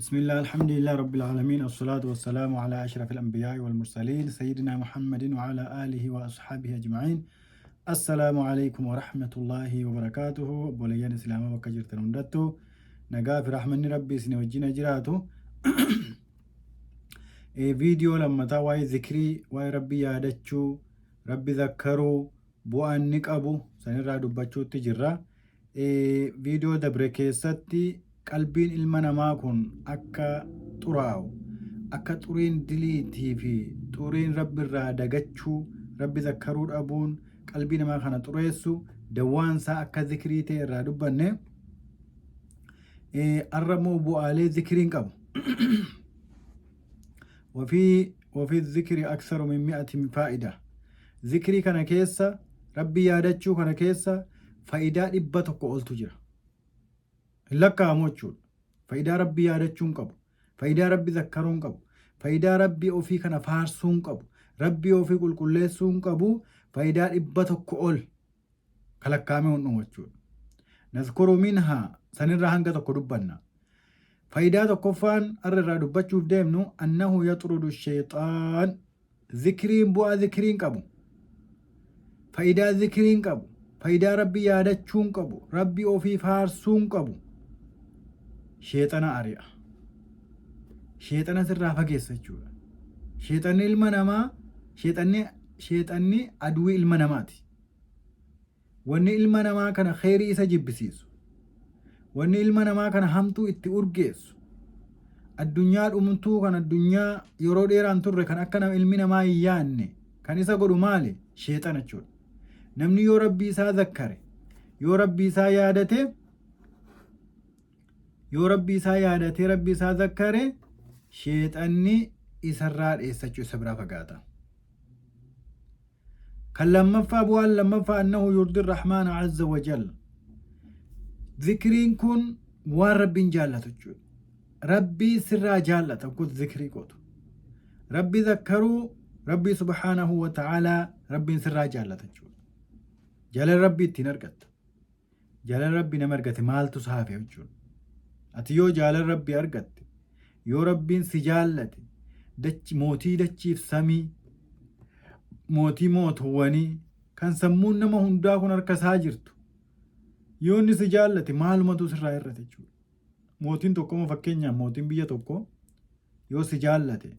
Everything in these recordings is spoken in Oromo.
بسم الله الحمد لله رب العالمين والصلاة والسلام على أشرف الأنبياء والمرسلين سيدنا محمد وعلى آله وأصحابه أجمعين. السلام عليكم ورحمة الله وبركاته. بوليان إسلام وكجرت نندتو نجا في رحمة ربي سنوجينا جراتو. فيديو لما تواي ذكري واي ربي يادتشو ربي ذكروا بوان نقابو سنرى دبتشو تجرى. فيديو دبركيستي qalbiin ilma namaa kun akka xuraa'u akka xuriin diliitii fi xuriin rabbi irraa dagachuu rabbi zakkaruu dhabuun qalbii namaa kana xureessu dawwaan isaa akka zikrii ta'e irraa dubbanne arramoo bu'aalee zikriin qabu وفي الذكر أكثر من 100 فائدة. ذكري كان كيسا ربي يادتشو كان كيسا فائدة إبتك قلت جرا lakkaa'amu jechuudha. Faayidaa rabbii yaadachuun qabu. Faayidaa rabbii zakkaruun qabu. Faayidaa rabbii ofii kana faarsuun qabu. Rabbii ofii qulqulleessuun qabu. Faayidaa 100 ol kalakkaa'amee hundhumu jechuudha. Nazkuru minhaa sanirraa hanga tokko dubbanna. Faayidaa tokkoffaan irraa dubbachuuf deemnu annahu yaxrudu sheexaan. Zikriin bu'aa zikriin qabu. Faayidaa zikriin qabu. Faayidaa rabbii yaadachuun qabu. Rabbii ofii faarsuun qabu. sheexana ari'a. Sheexana sirraa fageessa jechuudha. Sheexanni ilma namaa sheexanni aduwii ilma namaati. Wanni ilma namaa kana kheyrii isa jibbisiisu. Wanni ilma namaa kana hamtuu itti urgeessu. Addunyaa dhumtuu kan addunyaa yeroo dheeraan turre kan akka ilmi namaa hin yaanne kan isa godhu maali? Sheexana jechuudha. Namni yoo rabbii isaa zakkare, yoo rabbii isaa yaadate, yoo rabbii isaa yaadatee rabbii isaa zakkare sheexanni isarraa dheessachuu isa biraa fagaata. Kan lammaffaa bu'aan lammaffaa annahu yurdi rahmaana azza wa jal. Zikriin kun waan rabbiin jaallatu jechuudha. Rabbii sirraa jaallata kun zikrii gootu. Rabbi zakkaruu rabbii subhaanahu wa ta'aalaa rabbiin sirraa jaallata jechuudha. Jaalala rabbii ittiin argatta. Jaalala rabbii nama argate maaltu saafe jechuudha. Ati yoo jaalala rabbii argatte, yoo rabbiin si jaallate, mootii dachiif samii, mootii mootuwwanii, kan sammuun nama hundaa kun harka isaa jirtu, yoo inni si jaallate maalumatu sirraa irrate jechuudha. Mootiin tokko fakkeenyaaf mootiin biyya tokko yoo si jaallate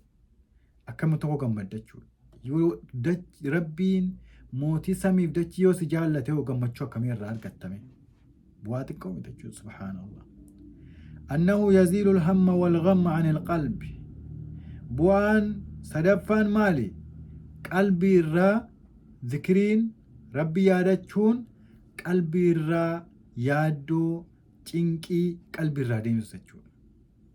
akkamitti tokko gammadda jechuudha. Yoo rabbiin mootii samiif dachii yoo si jaallate yoo gammachuu akkamii irraa argattame bu'aa xiqqoo miti jechuudha. Subhaanallah. أنه يزيل الهم والغم عن القلب. بوان سدفان مالي قلبي الرا ذكرين ربي يادتشون قلبي الرا يادو چنكي قلبي الرا ديم سچون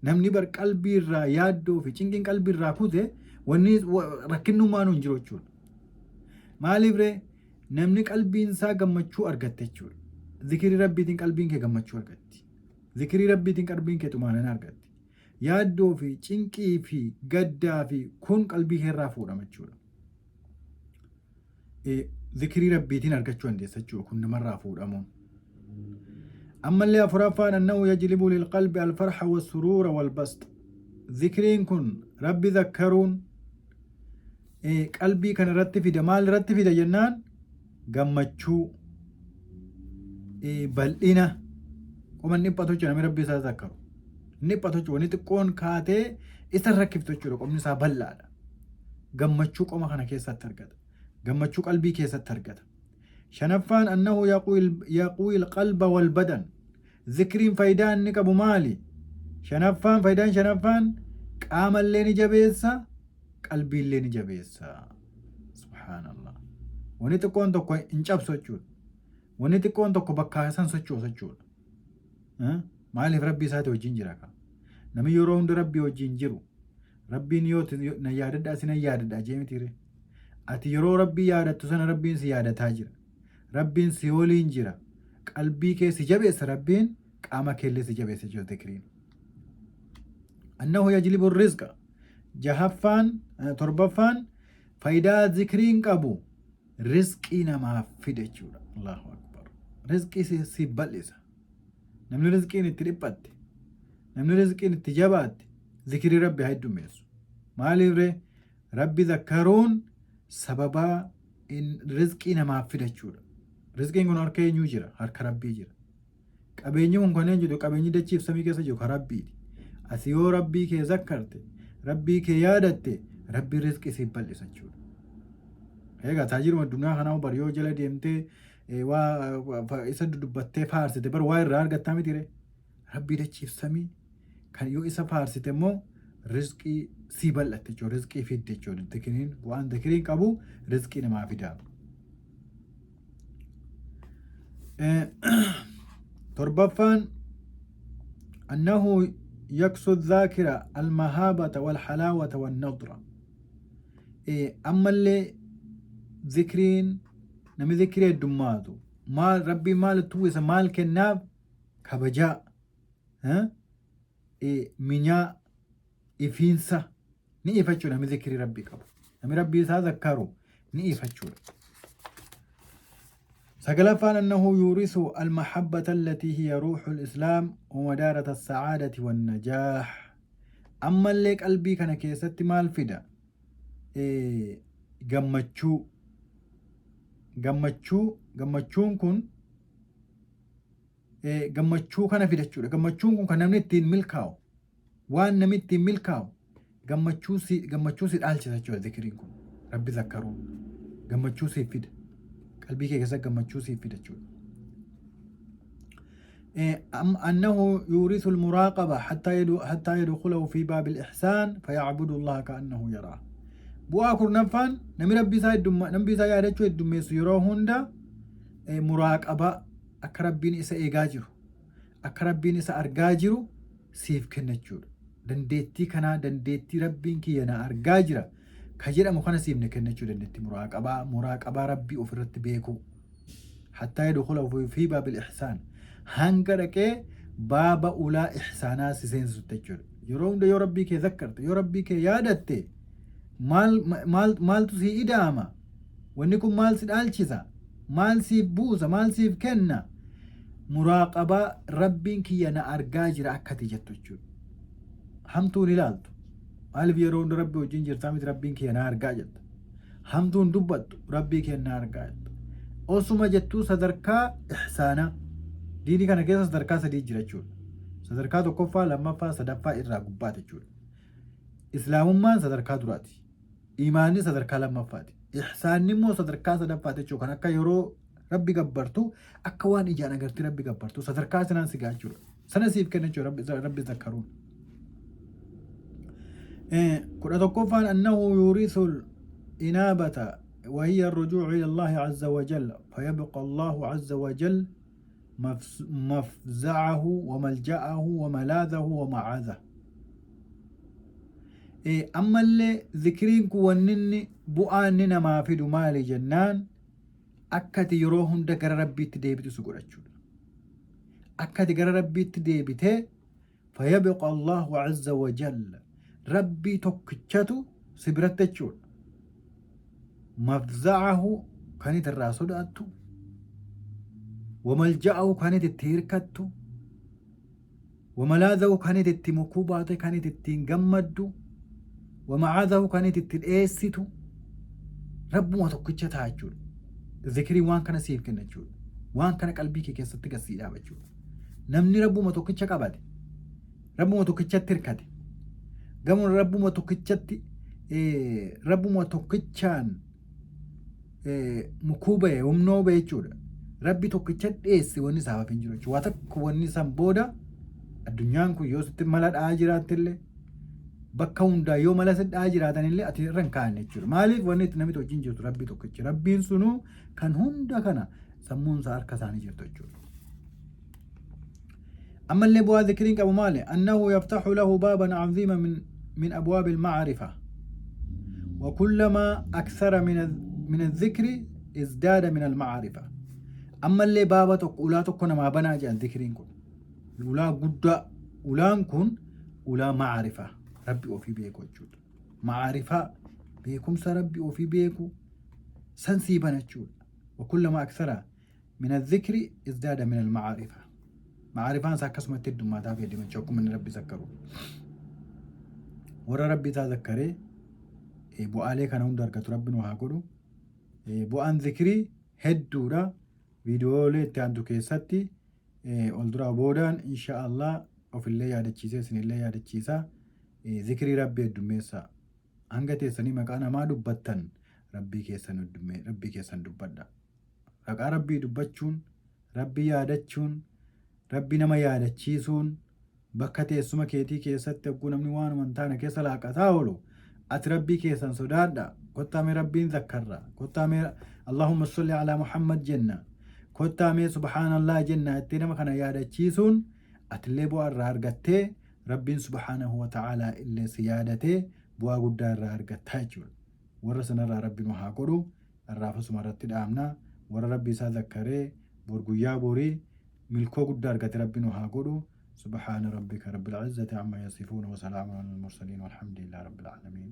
نمني بر قلبي الرا يادو في چنكين قلبي الرا كوزه وني ركنو مانو انجروچون مالي بري نمني قلبي انسا گمچو ارگتچون ذكر ربي دين قلبين كي گمچو ارگتي ذكري ربي تين قلبين كتمانا نارقت يادو في چنكي في قدا في كون قلبي هرا فورا مجورا ذكري ربي تين ارقتشو اندي سجو كن مرة فورا مون. أما اللي أفرافان أنه يجلب للقلب الفرح والسرور والبسط. ذكرين كن ربي ذكرون قلبي كان رتفي دمال رتفي دا جنان قمتشو بلئنا Qoman dhiphatu jechuudha namni rabbi isaa zakkaru. Dhiphatu jechuudha wanti xiqqoon kaatee isa rakkiftu jechuudha qomni isaa bal'aadha. Gammachuu qoma kana keessatti argata. Gammachuu qalbii keessatti argata. Shanaffaan annahu yaquil qalba wal badan. Zikriin faayidaa inni qabu maali? Faayidaan shanaffaan qaamallee ni jabeessa, qalbiillee ni jabeessa. Subhaanallah. Wanti xiqqoon tokko hin cabsu jechuudha. Wanti xiqqoon tokko bakka san sochoosa jechuudha. Maaliif rabbii isaati wajjin jira ka? Namni yeroo hunda rabbii wajjin jiru rabbiin yoo na yaadadha asina yaadadha jeemitiire. Ati yeroo rabbii yaadattu sana rabbiin si yaadataa jira. Rabbiin si waliin jira. Qalbii kee si jabeessa rabbiin qaama keellee si jabeessa jiru zikriin. Annahu yajlibu rizqa. Jahaffaan torbaffaan faayidaa zikriin qabu rizqii namaaf fida jechuudha. Allahu akbar. Rizqii si bal'isa. Namni rizqiin itti dhiphatte namni rizqiin itti jabaate zikirii rabbi haa heddummeessu. Maaliif ree rabbi zakkaruun sababaa rizqii namaaf fidachuudha. Rizqiin kun harka eenyuu jira? Harka rabbii jira. Qabeenyi kun kanneen jiru qabeenyi dachiif samii keessa jiru kan rabbiiti. Ati yoo rabbii kee zakkarte, rabbii kee yaadatte, rabbi rizqii siif bal'isa jechuudha. Egaa taajiruma addunyaa kanaa bar yoo jala deemtee waa isa dudubbattee faarsite bar waa irraa argattaa miti ree. Rabbii dachiif samii kan yoo isa faarsite immoo rizqii sii bal'atte jechuudha. Rizqii fidde jechuudha. Zikiriin waan zikiriin qabu rizqii namaa fidaa. torbaffaan annahu yaksu dhaakira almahaabata walhalaawata wannadra. Ammallee zikriin namni zikirii heddummaatu maal rabbiin maal itti uwwisa maal kennaaf kabajaa minyaa ifiinsa ni ifachuudha. Namni zikirii rabbii qabu namni rabbii isaa zakkaru ni ifachuudha. sagalaffaan annahu yuurisu almahabbata allatii hiya ruuxu lislaam wamadaarata assacaadati wannajaax. ammallee qalbii kana keessatti maal fida? gammachuun kun gammachuu kana fidachuudha. Gammachuun kun kan namni ittiin milkaa'u waan namni ittiin milkaa'u gammachuu si dhaalchisa jechuudha. Zikiriin kun rabbi zakkaruun gammachuu siif fida. qalbii kee keessatti gammachuu siif fida jechuudha. أنه يورث المراقبة حتى يدخله في باب الإحسان فيعبد الله كأنه يراه. بواكر نفان نمي ربي سا يادچو الدميسو يرو هندا مراقبة أكربين إسا إيغاجرو أكربين إسا أرغاجرو سيف كنجور دنديتي كنا دنديتي ربين كي ينا أرغاجرا كجيرا مخانا سيف نكنجور دنديتي مراقبة ربي أفرت بيكو حتى يدخله في باب الإحسان هنگركي بابا أولا إحسانا سيسين ستجور يرون دا يو ربي كي ذكرت يو ربي كي يادت مال تسي إداما ونكم مال سيد آلچيزا مال سيف بوزا مال سيف كنا مراقبة ربين كي ينا أرقاجر أكتي جتوچور همتون هلالتو ألف يرون ربي وجنجر سامت ربين كي ينا أرقاجت همتون دبت ربي كي ينا أرقاجت أوسما جتو صدركا إحسانا ديني كان كيسا صدركا سدي جرچور صدركا تو كفا لما فا صدفا إرى قبات جور إسلام ما صدركا دراتي إيماني صدركا لما فاتي إحساني مو صدركا صدفاتي جو كان أكا يرو ربي قبرتو أكا وان إجانا قرتي ربي قبرتو صدركا سنان سيقا جور سنة سيف كنا جو ربي ذكرون كنا تقفان أنه يورث الإنابة وهي الرجوع إلى الله عز وجل فيبقى الله عز وجل مفزعه وملجأه وملاذه ومعاذه. أما اللي ذكرين كونني بؤاننا ما في مال جنان أكت يروهم دكر ربي تديبت سقرأتشون أكت قر ربي تديبت فيبقى الله عز وجل ربي تكتشتو سبرتتشون مفزعه كانت الراسل أتو وملجأه كانت التيركتو وملاذه كانت التمكوبات كانت التنجمدو ومعاذه كانت التلئيستو رب ما تكتشتها أجول ذكري وان كان سيف كنا أجول وان كان قلبي كي كيستك السيدة أجول نمني رب ما تكتشك أبدي رب ما تكتشت تركتي قام رب ما تكتشت رب ما تكتشان مكوبة ومنوبة أجول rabbi tokkicha dheesse wanni isaaf hin jiru jechuudha. Waa takka wanni san booda addunyaan kun yoo sitti mala dha'aa jiraattillee bakka hundaa yoo mala sitti dha'aa jiraatanillee ati irra hin kaa'anne jechuudha. Maaliif wanni itti namni wajjin jirtu rabbi tokkicha. Rabbiin sunuu kan hunda kana sammuun isaa harka isaanii jirtu jechuudha. Ammallee bu'aa zikiriin qabu maali? Annahu yaftaxu lahu baaban caziima min abwaabi ilmacrifa. وكلما أكثر من الذكر ازداد من المعرفة. أما اللي بابا أولا تكون ما بنا جان ذكرين كن أولا قد أولا كن أولا معرفة ربي وفي بيكو الجود معرفة بيكم سربي وفي بيكو سنسيبنا الجود وكلما أكثر من الذكر ازداد من المعرفة معرفان ساكسمت الدمات في دي من شوكم من ربي ذكروا ورا ربي تذكره بو عليك أنا هندر كتربنا وهاكلو بو أن ذكري هدورا فيديو لي تاندو كيساتي أولدرا بودان إن شاء الله وفي اللي ياد تشيسا سن اللي ياد تشيسا ذكري ربي الدميسا هنگتي سني مكانا ما دبتن ربي كيسن الدمي ربي كيسن دبدا رقا ربي دبچون ربي يادچون ربي نما يادچيسون بكتي اسما كيتي كيسات تقول نمني وان منتانا كيسا لاقا تاولو أتربي كيسن سودادا كتامي ربي ذكرا كتامي اللهم صل على محمد جنة كتامي سبحان الله جنة اتنما كان يادچيسون أتلبو الرارغتي ربي سبحانه وتعالى اللي سيادته بوا قدار الرارغتا جول ورسنا ربي نوحاقرو الرافس مرتد آمنا ور ربي ساذكره بورقيا بوري ملكو قدار قد ربي نوحاقرو سبحان ربك رب العزة عما يصفون وسلام على المرسلين والحمد لله رب العالمين.